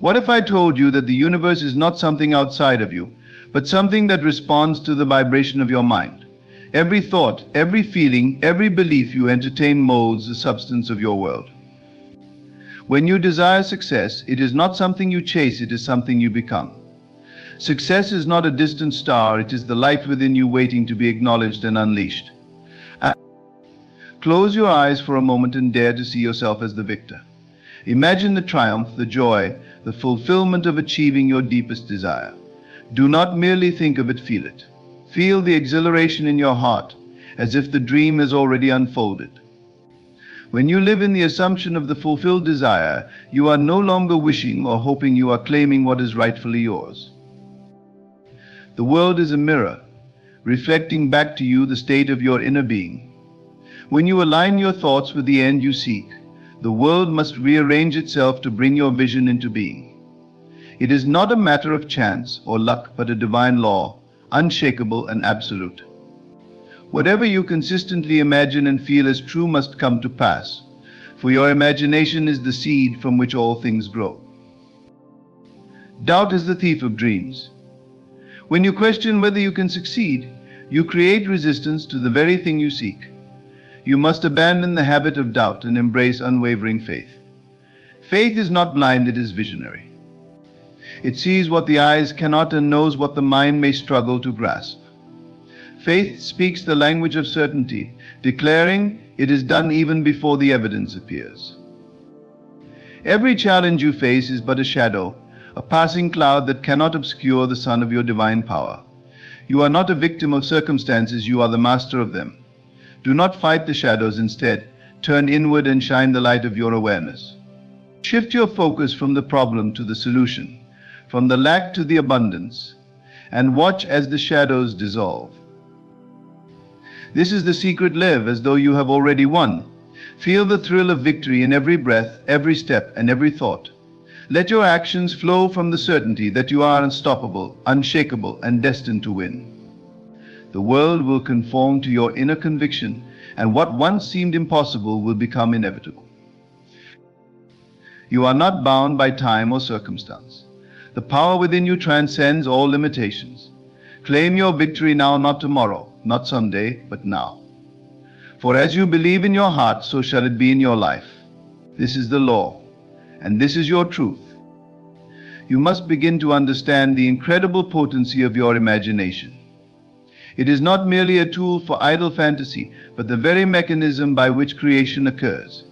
What if I told you that the universe is not something outside of you, but something that responds to the vibration of your mind? Every thought, every feeling, every belief you entertain molds the substance of your world. When you desire success, it is not something you chase, it is something you become. Success is not a distant star, it is the light within you waiting to be acknowledged and unleashed. Close your eyes for a moment and dare to see yourself as the victor. Imagine the triumph, the joy, the fulfillment of achieving your deepest desire. Do not merely think of it, feel it. Feel the exhilaration in your heart, as if the dream has already unfolded. When you live in the assumption of the fulfilled desire, you are no longer wishing or hoping, you are claiming what is rightfully yours. The world is a mirror, reflecting back to you the state of your inner being. When you align your thoughts with the end you seek, the world must rearrange itself to bring your vision into being. It is not a matter of chance or luck, but a divine law, unshakable and absolute. Whatever you consistently imagine and feel as true must come to pass, for your imagination is the seed from which all things grow. Doubt is the thief of dreams. When you question whether you can succeed, you create resistance to the very thing you seek. You must abandon the habit of doubt and embrace unwavering faith. Faith is not blind, it is visionary. It sees what the eyes cannot and knows what the mind may struggle to grasp. Faith speaks the language of certainty, declaring it is done even before the evidence appears. Every challenge you face is but a shadow, a passing cloud that cannot obscure the sun of your divine power. You are not a victim of circumstances, you are the master of them. Do not fight the shadows, instead, turn inward and shine the light of your awareness. Shift your focus from the problem to the solution, from the lack to the abundance, and watch as the shadows dissolve. This is the secret. Live as though you have already won. Feel the thrill of victory in every breath, every step, and every thought. Let your actions flow from the certainty that you are unstoppable, unshakable, and destined to win. The world will conform to your inner conviction, and what once seemed impossible will become inevitable. You are not bound by time or circumstance. The power within you transcends all limitations. Claim your victory now, not tomorrow, not someday, but now. For as you believe in your heart, so shall it be in your life. This is the law, and this is your truth. You must begin to understand the incredible potency of your imagination. It is not merely a tool for idle fantasy, but the very mechanism by which creation occurs.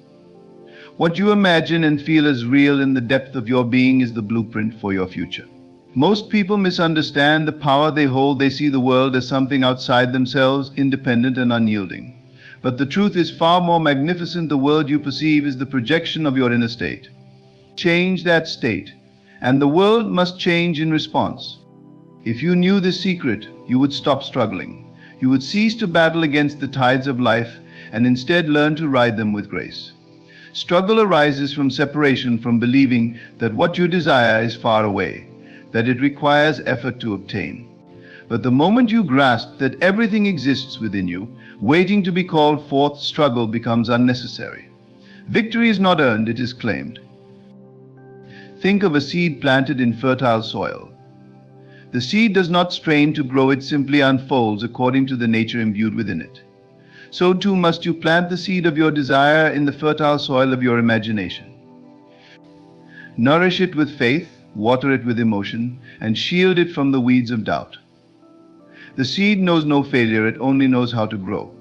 What you imagine and feel as real in the depth of your being is the blueprint for your future. Most people misunderstand the power they hold. They see the world as something outside themselves, independent and unyielding. But the truth is far more magnificent. The world you perceive is the projection of your inner state. Change that state, and the world must change in response. If you knew this secret, you would stop struggling. You would cease to battle against the tides of life and instead learn to ride them with grace. Struggle arises from separation, from believing that what you desire is far away, that it requires effort to obtain. But the moment you grasp that everything exists within you, waiting to be called forth, struggle becomes unnecessary. Victory is not earned, it is claimed. Think of a seed planted in fertile soil. The seed does not strain to grow, it simply unfolds according to the nature imbued within it. So too must you plant the seed of your desire in the fertile soil of your imagination. Nourish it with faith, water it with emotion, and shield it from the weeds of doubt. The seed knows no failure, it only knows how to grow.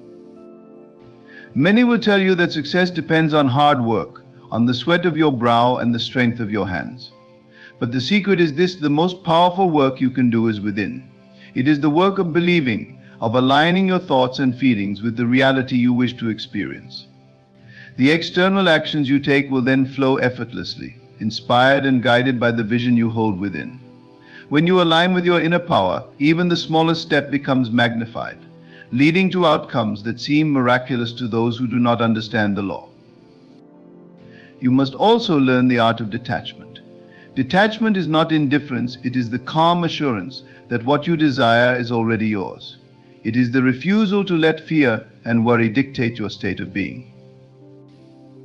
Many will tell you that success depends on hard work, on the sweat of your brow and the strength of your hands. But the secret is this: the most powerful work you can do is within. It is the work of believing, of aligning your thoughts and feelings with the reality you wish to experience. The external actions you take will then flow effortlessly, inspired and guided by the vision you hold within. When you align with your inner power, even the smallest step becomes magnified, leading to outcomes that seem miraculous to those who do not understand the law. You must also learn the art of detachment. Detachment is not indifference, it is the calm assurance that what you desire is already yours. It is the refusal to let fear and worry dictate your state of being.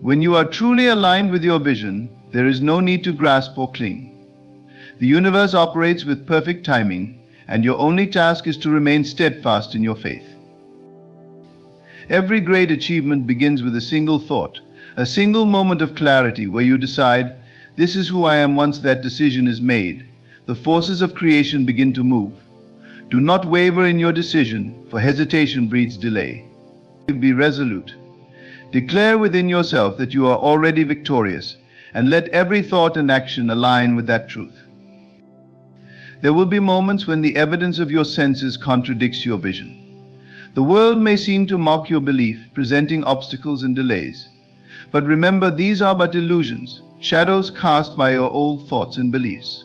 When you are truly aligned with your vision, There is no need to grasp or cling. The universe operates with perfect timing, and your only task is to remain steadfast in your faith. Every great achievement begins with a single thought, a single moment of clarity where you decide, "This is who I am." Once that decision is made, the forces of creation begin to move. Do not waver in your decision, for hesitation breeds delay. Be resolute. Declare within yourself that you are already victorious, and let every thought and action align with that truth. There will be moments when the evidence of your senses contradicts your vision. The world may seem to mock your belief, presenting obstacles and delays. But remember, these are but illusions, shadows cast by your old thoughts and beliefs.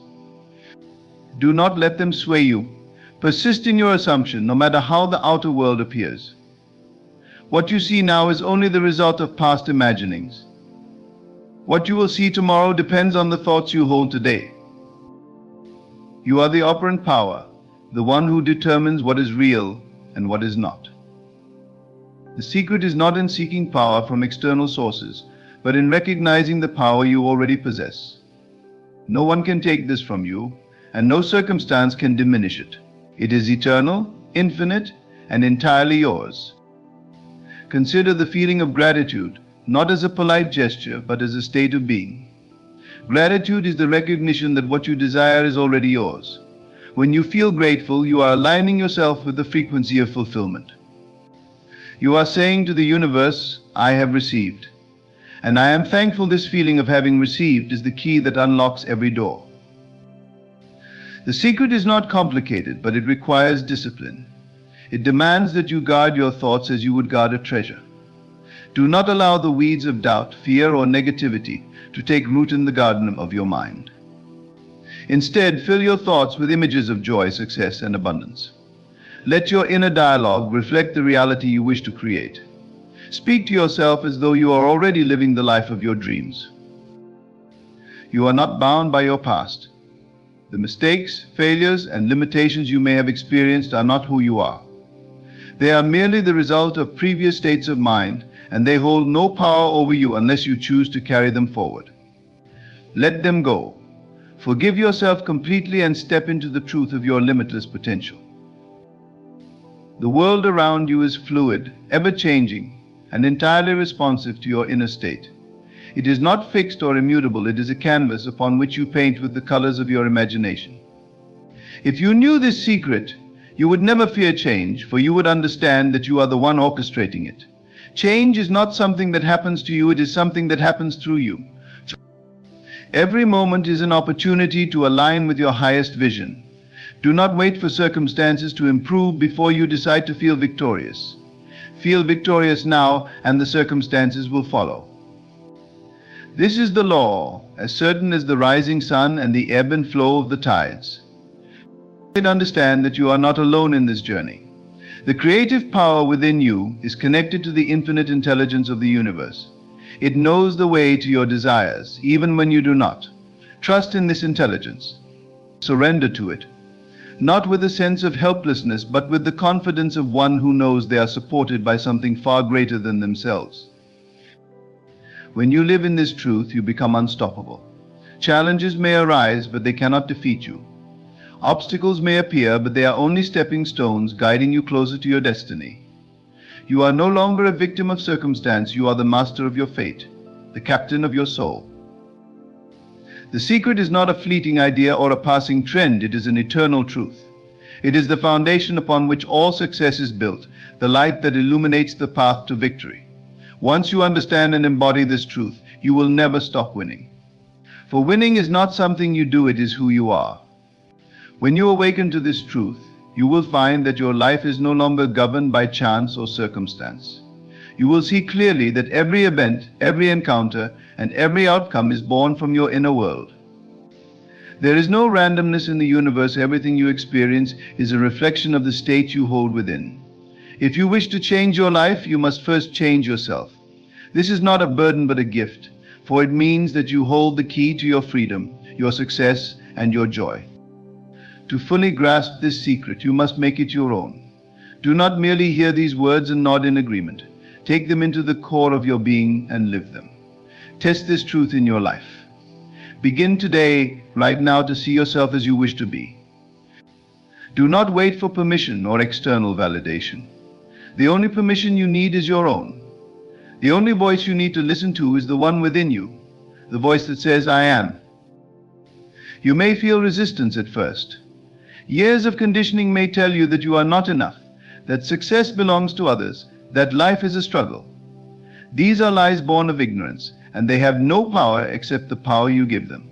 Do not let them sway you. Persist in your assumption, no matter how the outer world appears. What you see now is only the result of past imaginings. What you will see tomorrow depends on the thoughts you hold today. You are the operant power, the one who determines what is real and what is not. The secret is not in seeking power from external sources, but in recognizing the power you already possess. No one can take this from you, and no circumstance can diminish it. It is eternal, infinite, and entirely yours. Consider the feeling of gratitude, not as a polite gesture, but as a state of being. Gratitude is the recognition that what you desire is already yours. When you feel grateful, you are aligning yourself with the frequency of fulfillment. You are saying to the universe, "I have received." And I am thankful. This feeling of having received is the key that unlocks every door. The secret is not complicated, but it requires discipline. It demands that you guard your thoughts as you would guard a treasure. Do not allow the weeds of doubt, fear, or negativity to take root in the garden of your mind. Instead, fill your thoughts with images of joy, success, and abundance. Let your inner dialogue reflect the reality you wish to create. Speak to yourself as though you are already living the life of your dreams. You are not bound by your past. The mistakes, failures, and limitations you may have experienced are not who you are. They are merely the result of previous states of mind, and they hold no power over you unless you choose to carry them forward. Let them go. Forgive yourself completely and step into the truth of your limitless potential. The world around you is fluid, ever-changing, and entirely responsive to your inner state. It is not fixed or immutable. It is a canvas upon which you paint with the colors of your imagination. If you knew this secret, you would never fear change, for you would understand that you are the one orchestrating it. Change is not something that happens to you, it is something that happens through you. Every moment is an opportunity to align with your highest vision. Do not wait for circumstances to improve before you decide to feel victorious. Feel victorious now, and the circumstances will follow. This is the law, as certain as the rising sun and the ebb and flow of the tides. Understand that you are not alone in this journey. The creative power within you is connected to the infinite intelligence of the universe. It knows the way to your desires, even when you do not. Trust in this intelligence. Surrender to it, not with a sense of helplessness, but with the confidence of one who knows they are supported by something far greater than themselves. When you live in this truth, you become unstoppable. Challenges may arise, but they cannot defeat you. Obstacles may appear, but they are only stepping stones guiding you closer to your destiny. You are no longer a victim of circumstance. You are the master of your fate, the captain of your soul. The secret is not a fleeting idea or a passing trend. It is an eternal truth. It is the foundation upon which all success is built, the light that illuminates the path to victory. Once you understand and embody this truth, you will never stop winning. For winning is not something you do, it is who you are. When you awaken to this truth, you will find that your life is no longer governed by chance or circumstance. You will see clearly that every event, every encounter, and every outcome is born from your inner world. There is no randomness in the universe. Everything you experience is a reflection of the state you hold within. If you wish to change your life, you must first change yourself. This is not a burden but a gift, for it means that you hold the key to your freedom, your success, and your joy. To fully grasp this secret, you must make it your own. Do not merely hear these words and nod in agreement. Take them into the core of your being and live them. Test this truth in your life. Begin today, right now, to see yourself as you wish to be. Do not wait for permission or external validation. The only permission you need is your own. The only voice you need to listen to is the one within you, the voice that says, I am. You may feel resistance at first. Years of conditioning may tell you that you are not enough, that success belongs to others, that life is a struggle. These are lies born of ignorance, and they have no power except the power you give them.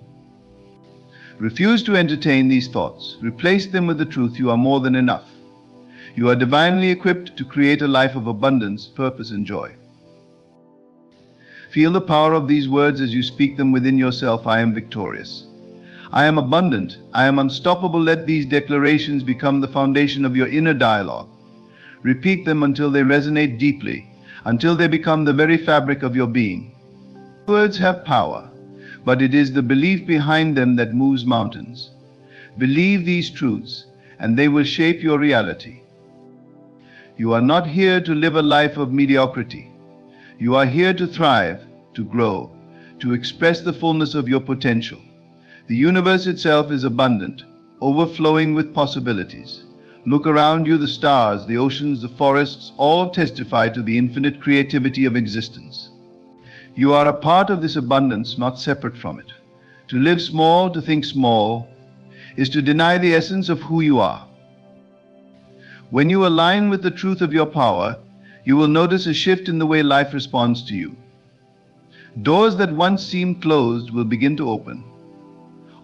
Refuse to entertain these thoughts. Replace them with the truth you are more than enough. You are divinely equipped to create a life of abundance, purpose, and joy. Feel the power of these words as you speak them within yourself. I am victorious. I am abundant. I am unstoppable. Let these declarations become the foundation of your inner dialogue. Repeat them until they resonate deeply, until they become the very fabric of your being. Words have power, but it is the belief behind them that moves mountains. Believe these truths, and they will shape your reality. You are not here to live a life of mediocrity. You are here to thrive, to grow, to express the fullness of your potential. The universe itself is abundant, overflowing with possibilities. Look around you, the stars, the oceans, the forests, all testify to the infinite creativity of existence. You are a part of this abundance, not separate from it. To live small, to think small, is to deny the essence of who you are. When you align with the truth of your power, you will notice a shift in the way life responds to you. Doors that once seemed closed will begin to open.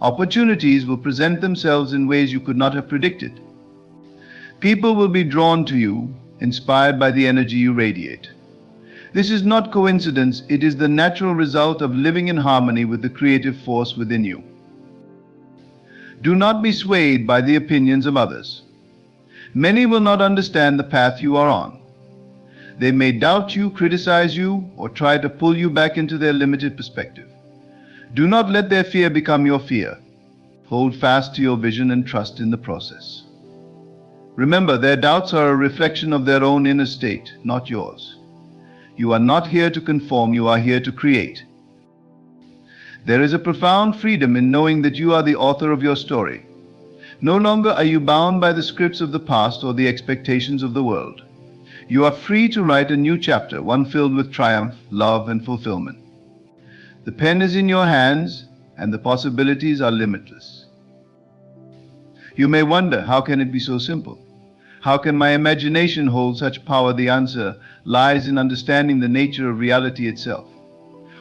Opportunities will present themselves in ways you could not have predicted. People will be drawn to you, inspired by the energy you radiate. This is not coincidence, it is the natural result of living in harmony with the creative force within you. Do not be swayed by the opinions of others. Many will not understand the path you are on. They may doubt you, criticize you, or try to pull you back into their limited perspective. Do not let their fear become your fear. Hold fast to your vision and trust in the process. Remember, their doubts are a reflection of their own inner state, not yours. You are not here to conform, you are here to create. There is a profound freedom in knowing that you are the author of your story. No longer are you bound by the scripts of the past or the expectations of the world. You are free to write a new chapter, one filled with triumph, love, and fulfillment. The pen is in your hands, and the possibilities are limitless. You may wonder, how can it be so simple? How can my imagination hold such power? The answer lies in understanding the nature of reality itself.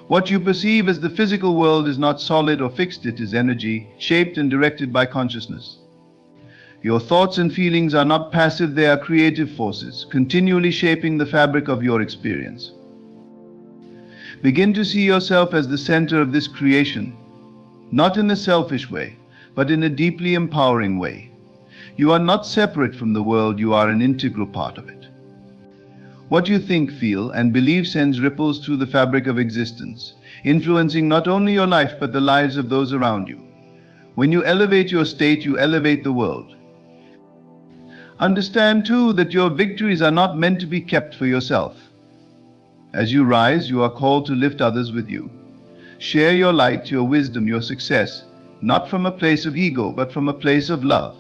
What you perceive as the physical world is not solid or fixed, it is energy, shaped and directed by consciousness. Your thoughts and feelings are not passive, they are creative forces, continually shaping the fabric of your experience. Begin to see yourself as the center of this creation, not in a selfish way, but in a deeply empowering way. You are not separate from the world, you are an integral part of it. What you think, feel, and believe sends ripples through the fabric of existence, influencing not only your life but the lives of those around you. When you elevate your state, you elevate the world. Understand too that your victories are not meant to be kept for yourself. As you rise, you are called to lift others with you. Share your light, your wisdom, your success, not from a place of ego, but from a place of love.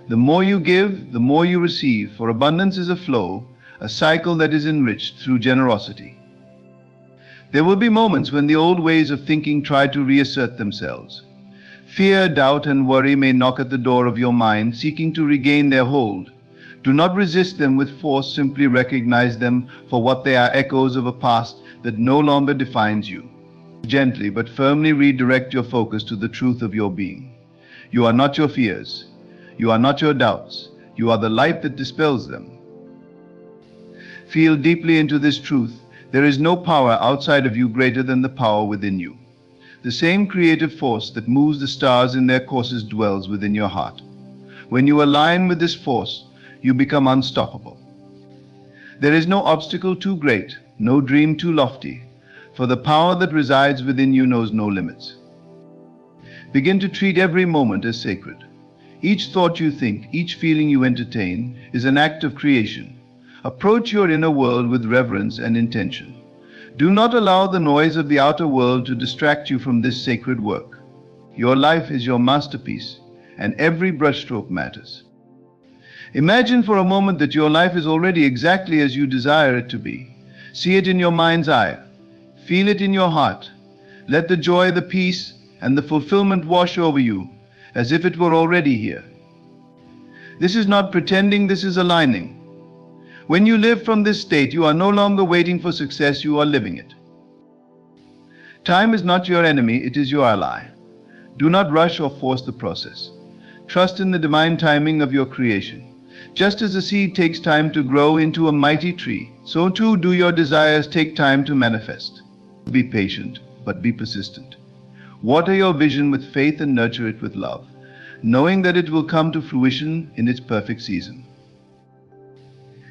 The more you give, the more you receive, for abundance is a flow, a cycle that is enriched through generosity. There will be moments when the old ways of thinking try to reassert themselves. Fear, doubt, and worry may knock at the door of your mind, seeking to regain their hold. Do not resist them with force, simply recognize them for what they are, echoes of a past that no longer defines you. Gently but firmly redirect your focus to the truth of your being. You are not your fears. You are not your doubts. You are the light that dispels them. Feel deeply into this truth. There is no power outside of you greater than the power within you. The same creative force that moves the stars in their courses dwells within your heart. When you align with this force, you become unstoppable. There is no obstacle too great, no dream too lofty, for the power that resides within you knows no limits. Begin to treat every moment as sacred. Each thought you think, each feeling you entertain is an act of creation. Approach your inner world with reverence and intention. Do not allow the noise of the outer world to distract you from this sacred work. Your life is your masterpiece, and every brushstroke matters. Imagine for a moment that your life is already exactly as you desire it to be. See it in your mind's eye. Feel it in your heart. Let the joy, the peace, and the fulfillment wash over you as if it were already here. This is not pretending, this is aligning. When you live from this state, you are no longer waiting for success, you are living it. Time is not your enemy, it is your ally. Do not rush or force the process. Trust in the divine timing of your creation. Just as a seed takes time to grow into a mighty tree, so too do your desires take time to manifest. Be patient, but be persistent. Water your vision with faith and nurture it with love, knowing that it will come to fruition in its perfect season.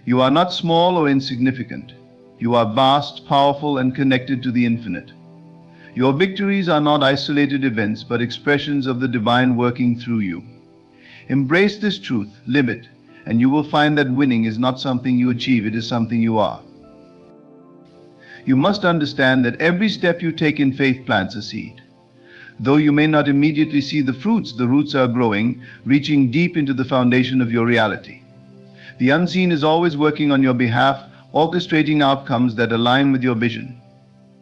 You are not small or insignificant. You are vast, powerful, and connected to the infinite. Your victories are not isolated events, but expressions of the divine working through you. Embrace this truth, live it, and you will find that winning is not something you achieve, it is something you are. You must understand that every step you take in faith plants a seed. Though you may not immediately see the fruits, the roots are growing, reaching deep into the foundation of your reality. The unseen is always working on your behalf, orchestrating outcomes that align with your vision.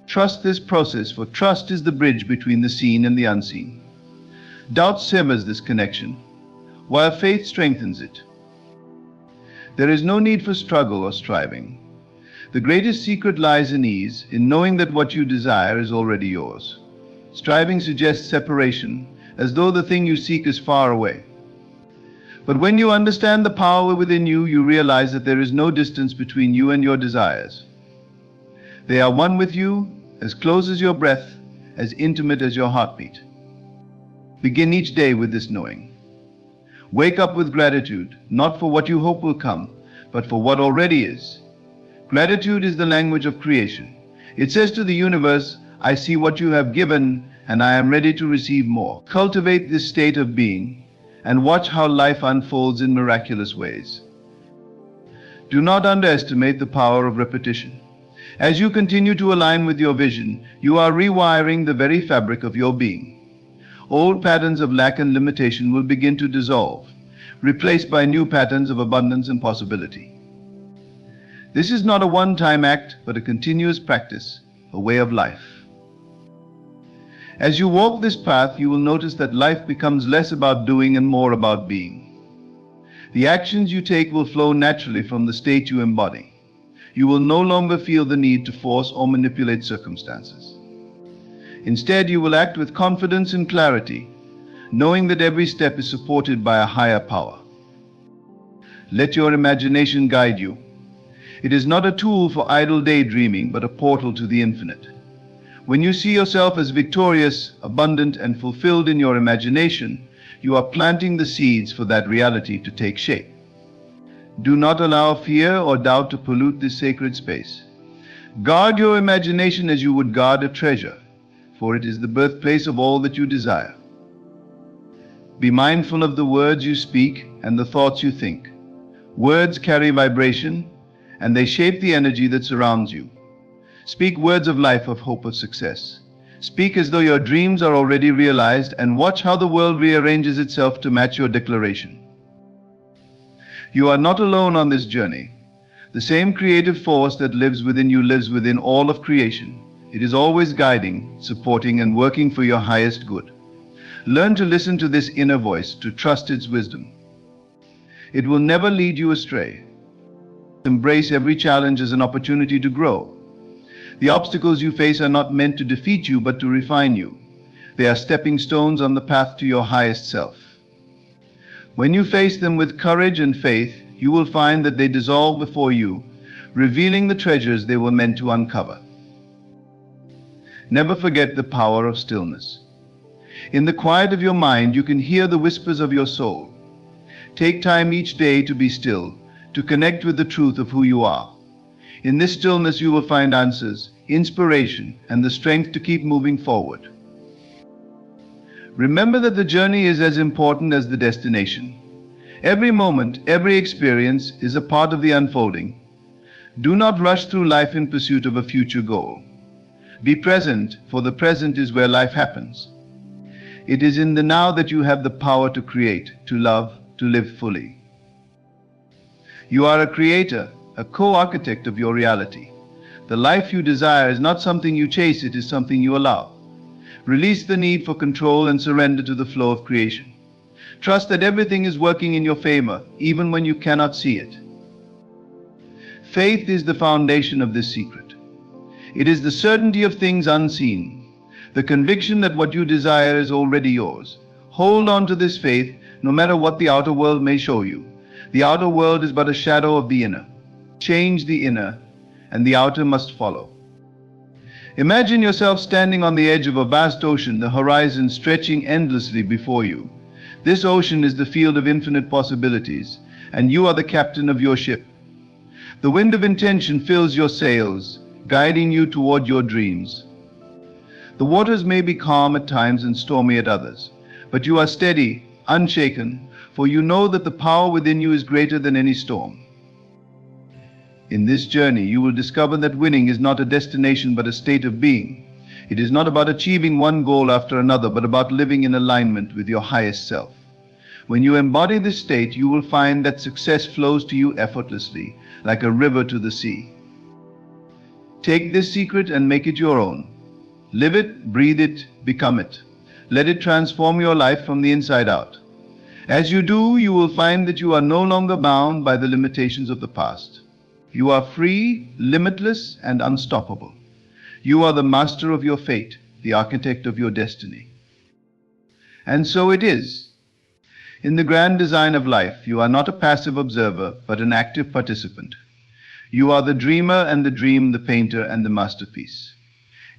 Trust this process, for trust is the bridge between the seen and the unseen. Doubt severs this connection, while faith strengthens it. There is no need for struggle or striving. The greatest secret lies in ease, in knowing that what you desire is already yours. Striving suggests separation, as though the thing you seek is far away. But when you understand the power within you, you realize that there is no distance between you and your desires. They are one with you, as close as your breath, as intimate as your heartbeat. Begin each day with this knowing. Wake up with gratitude, not for what you hope will come, but for what already is. Gratitude is the language of creation. It says to the universe, I see what you have given, and I am ready to receive more. Cultivate this state of being, and watch how life unfolds in miraculous ways. Do not underestimate the power of repetition. As you continue to align with your vision, you are rewiring the very fabric of your being. Old patterns of lack and limitation will begin to dissolve, replaced by new patterns of abundance and possibility. This is not a one-time act, but a continuous practice, a way of life. As you walk this path, you will notice that life becomes less about doing and more about being. The actions you take will flow naturally from the state you embody. You will no longer feel the need to force or manipulate circumstances. Instead, you will act with confidence and clarity, knowing that every step is supported by a higher power. Let your imagination guide you. It is not a tool for idle daydreaming, but a portal to the infinite. When you see yourself as victorious, abundant, and fulfilled in your imagination, you are planting the seeds for that reality to take shape. Do not allow fear or doubt to pollute this sacred space. Guard your imagination as you would guard a treasure, for it is the birthplace of all that you desire. Be mindful of the words you speak and the thoughts you think. Words carry vibration, and they shape the energy that surrounds you. Speak words of life, of hope, of success. Speak as though your dreams are already realized, and watch how the world rearranges itself to match your declaration. You are not alone on this journey. The same creative force that lives within you lives within all of creation. It is always guiding, supporting, and working for your highest good. Learn to listen to this inner voice, to trust its wisdom. It will never lead you astray. Embrace every challenge as an opportunity to grow. The obstacles you face are not meant to defeat you, but to refine you. They are stepping stones on the path to your highest self. When you face them with courage and faith, you will find that they dissolve before you, revealing the treasures they were meant to uncover. Never forget the power of stillness. In the quiet of your mind, you can hear the whispers of your soul. Take time each day to be still, to connect with the truth of who you are. In this stillness, you will find answers, inspiration, and the strength to keep moving forward. Remember that the journey is as important as the destination. Every moment, every experience is a part of the unfolding. Do not rush through life in pursuit of a future goal. Be present, for the present is where life happens. It is in the now that you have the power to create, to love, to live fully. You are a creator, a co-architect of your reality. The life you desire is not something you chase, it is something you allow. Release the need for control and surrender to the flow of creation. Trust that everything is working in your favor, even when you cannot see it. Faith is the foundation of this secret. It is the certainty of things unseen, the conviction that what you desire is already yours. Hold on to this faith, no matter what the outer world may show you. The outer world is but a shadow of the inner. Change the inner, and the outer must follow. Imagine yourself standing on the edge of a vast ocean, the horizon stretching endlessly before you. This ocean is the field of infinite possibilities, and you are the captain of your ship. The wind of intention fills your sails, guiding you toward your dreams. The waters may be calm at times and stormy at others, but you are steady, unshaken, for you know that the power within you is greater than any storm. In this journey, you will discover that winning is not a destination but a state of being. It is not about achieving one goal after another, but about living in alignment with your highest self. When you embody this state, you will find that success flows to you effortlessly, like a river to the sea. Take this secret and make it your own. Live it, breathe it, become it. Let it transform your life from the inside out. As you do, you will find that you are no longer bound by the limitations of the past. You are free, limitless, and unstoppable. You are the master of your fate, the architect of your destiny. And so it is. In the grand design of life, you are not a passive observer, but an active participant. You are the dreamer and the dream, the painter and the masterpiece.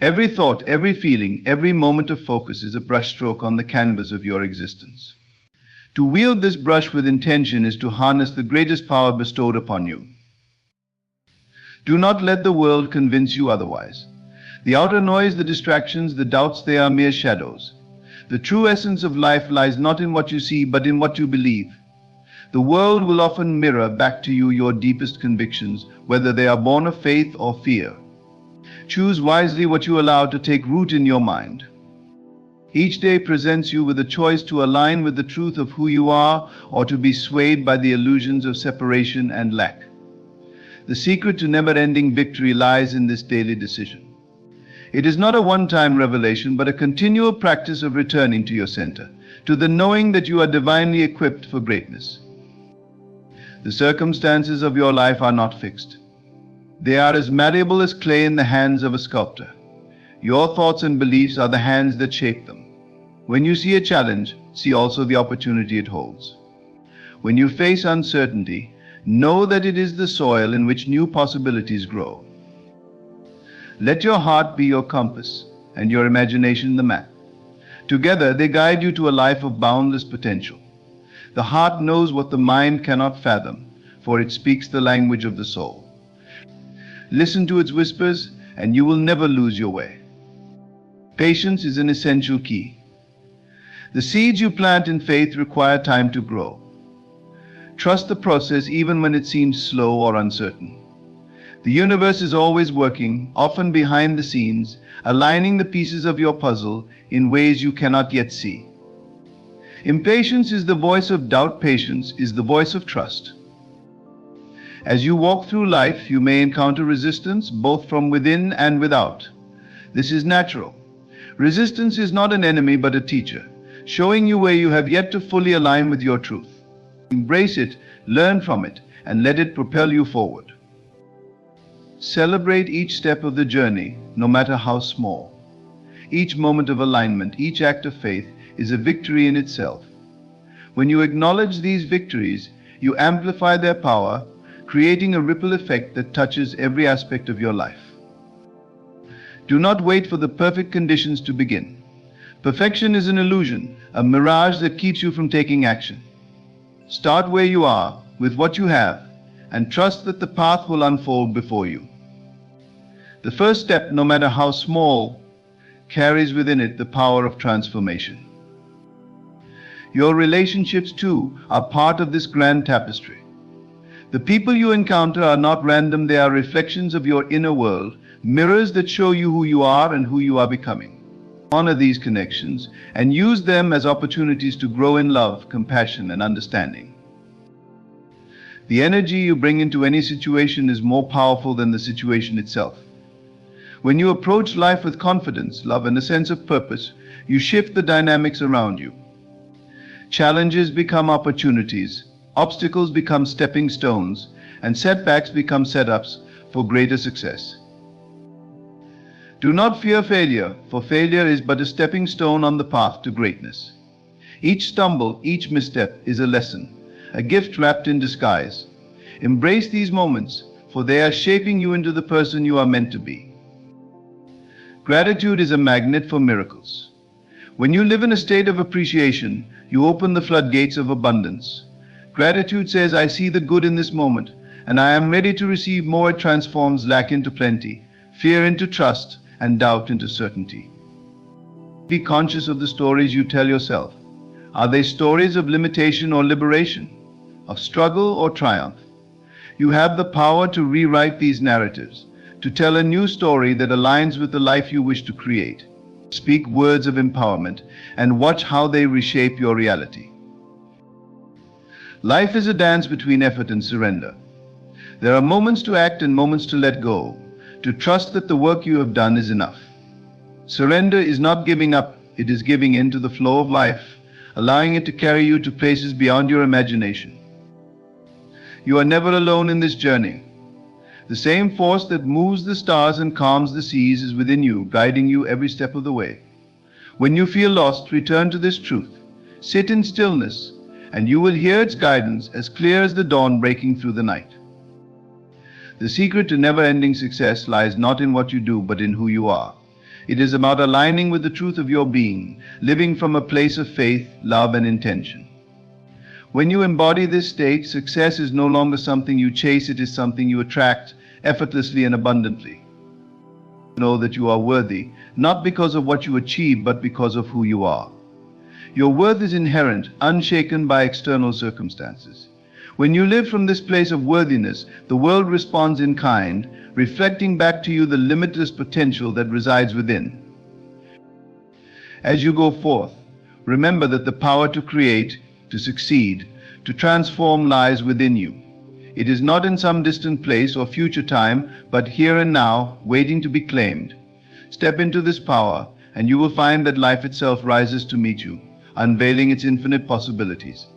Every thought, every feeling, every moment of focus is a brushstroke on the canvas of your existence. To wield this brush with intention is to harness the greatest power bestowed upon you. Do not let the world convince you otherwise. The outer noise, the distractions, the doubts, they are mere shadows. The true essence of life lies not in what you see, but in what you believe. The world will often mirror back to you your deepest convictions, whether they are born of faith or fear. Choose wisely what you allow to take root in your mind. Each day presents you with a choice to align with the truth of who you are, or to be swayed by the illusions of separation and lack. The secret to never-ending victory lies in this daily decision. It is not a one-time revelation, but a continual practice of returning to your center, to the knowing that you are divinely equipped for greatness. The circumstances of your life are not fixed. They are as malleable as clay in the hands of a sculptor. Your thoughts and beliefs are the hands that shape them. When you see a challenge, see also the opportunity it holds. When you face uncertainty, know that it is the soil in which new possibilities grow. Let your heart be your compass and your imagination the map. Together they guide you to a life of boundless potential. The heart knows what the mind cannot fathom, for it speaks the language of the soul. Listen to its whispers and you will never lose your way. Patience is an essential key. The seeds you plant in faith require time to grow. Trust the process even when it seems slow or uncertain. The universe is always working, often behind the scenes, aligning the pieces of your puzzle in ways you cannot yet see. Impatience is the voice of doubt, patience is the voice of trust. As you walk through life, you may encounter resistance, both from within and without. This is natural. Resistance is not an enemy but a teacher, showing you where you have yet to fully align with your truth. Embrace it, learn from it, and let it propel you forward. Celebrate each step of the journey, no matter how small. Each moment of alignment, each act of faith is a victory in itself. When you acknowledge these victories, you amplify their power, creating a ripple effect that touches every aspect of your life. Do not wait for the perfect conditions to begin. Perfection is an illusion, a mirage that keeps you from taking action. Start where you are, with what you have, and trust that the path will unfold before you. The first step, no matter how small, carries within it the power of transformation. Your relationships, too, are part of this grand tapestry. The people you encounter are not random, they are reflections of your inner world, mirrors that show you who you are and who you are becoming. Honor these connections and use them as opportunities to grow in love, compassion, and understanding. The energy you bring into any situation is more powerful than the situation itself. When you approach life with confidence, love, and a sense of purpose, you shift the dynamics around you. Challenges become opportunities, obstacles become stepping stones, and setbacks become setups for greater success. Do not fear failure, for failure is but a stepping stone on the path to greatness. Each stumble, each misstep is a lesson, a gift wrapped in disguise. Embrace these moments, for they are shaping you into the person you are meant to be. Gratitude is a magnet for miracles. When you live in a state of appreciation, you open the floodgates of abundance. Gratitude says, I see the good in this moment, and I am ready to receive more. It transforms lack into plenty, fear into trust, and doubt into certainty. Be conscious of the stories you tell yourself. Are they stories of limitation or liberation, of struggle or triumph? You have the power to rewrite these narratives, to tell a new story that aligns with the life you wish to create. Speak words of empowerment and watch how they reshape your reality. Life is a dance between effort and surrender. There are moments to act and moments to let go, to trust that the work you have done is enough. Surrender is not giving up, it is giving in to the flow of life, allowing it to carry you to places beyond your imagination. You are never alone in this journey. The same force that moves the stars and calms the seas is within you, guiding you every step of the way. When you feel lost, return to this truth. Sit in stillness, and you will hear its guidance as clear as the dawn breaking through the night. The secret to never-ending success lies not in what you do, but in who you are. It is about aligning with the truth of your being, living from a place of faith, love, and intention. When you embody this state, success is no longer something you chase, it is something you attract effortlessly and abundantly. Know that you are worthy, not because of what you achieve, but because of who you are. Your worth is inherent, unshaken by external circumstances. When you live from this place of worthiness, the world responds in kind, reflecting back to you the limitless potential that resides within. As you go forth, remember that the power to create, to succeed, to transform lies within you. It is not in some distant place or future time, but here and now, waiting to be claimed. Step into this power, and you will find that life itself rises to meet you, unveiling its infinite possibilities.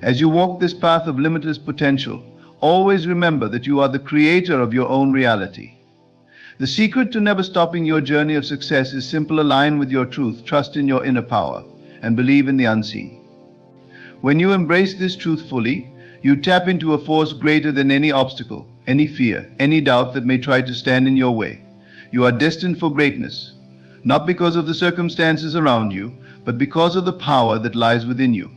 As you walk this path of limitless potential, always remember that you are the creator of your own reality. The secret to never stopping your journey of success is simple: align with your truth, trust in your inner power, and believe in the unseen. When you embrace this truth fully, you tap into a force greater than any obstacle, any fear, any doubt that may try to stand in your way. You are destined for greatness, not because of the circumstances around you, but because of the power that lies within you.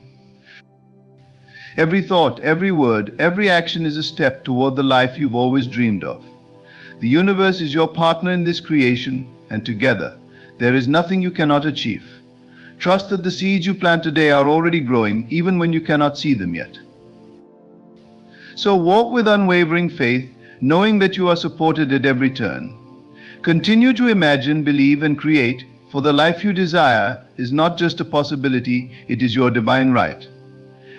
Every thought, every word, every action is a step toward the life you've always dreamed of. The universe is your partner in this creation, and together, there is nothing you cannot achieve. Trust that the seeds you plant today are already growing, even when you cannot see them yet. So walk with unwavering faith, knowing that you are supported at every turn. Continue to imagine, believe, and create, for the life you desire is not just a possibility, it is your divine right.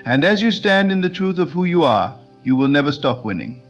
And as you stand in the truth of who you are, you will never stop winning.